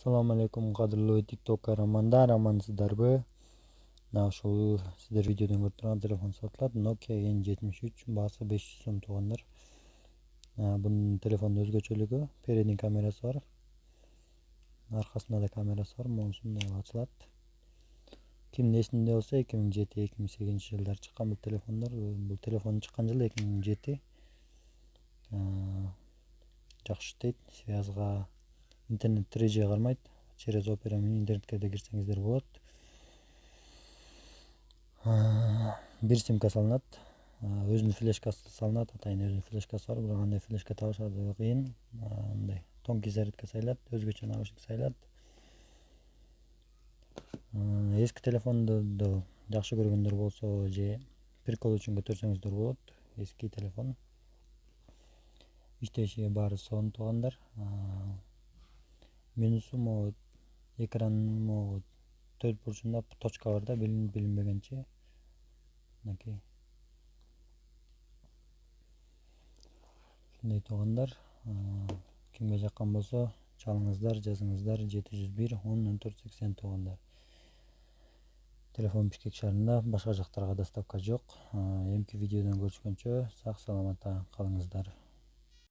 Assalamu alaikum qadrli TikTok kahramanlar, amansыздарбы? Ушул сиздер видеодон көрүп турган телефон сатылат. Nokia N73, баасы 500 сом туугандар. Бунун телефондун өзгөчөлүгү передний камерасы бар. Аркасында да камерасы бар, монусундай ачылат. Кимдин эсинде болсо 2007-2008 жылдары чыккан бул телефондар. Бул телефон чыккан жылы 2007. Жакшы иштейт, связга интернет 3G кармайт. Через Opera менен интернетке да кирсеңиздер болот. Бир симка салынат. Өзүнүн флешкасы салынат, атайын өзүнүн флешкасы бар, бирок андай флешка табышады кыйын. Мындай тонкий зарядка сайлат, өзгөчө наушник сайлат. Эски телефонду жакшы көргөндөр болсо же прикол үчүн көтөрсөңүздөр болот. Эски телефон. Иштеши баары сонун туугандар. Минусу могу экран могу төрт бурчунда точка бар да, билинбегенче. Мынакей. Ушундай туугандар. Кимге жаккан болсо чалыңыздар, жазыңыздар. 701 10 14 80 туугандар. Телефон Бишкек шаарында, башка жактарга доставка жок. Эмки видеодон көрүшкөнчө сак саламатта калыңыздар.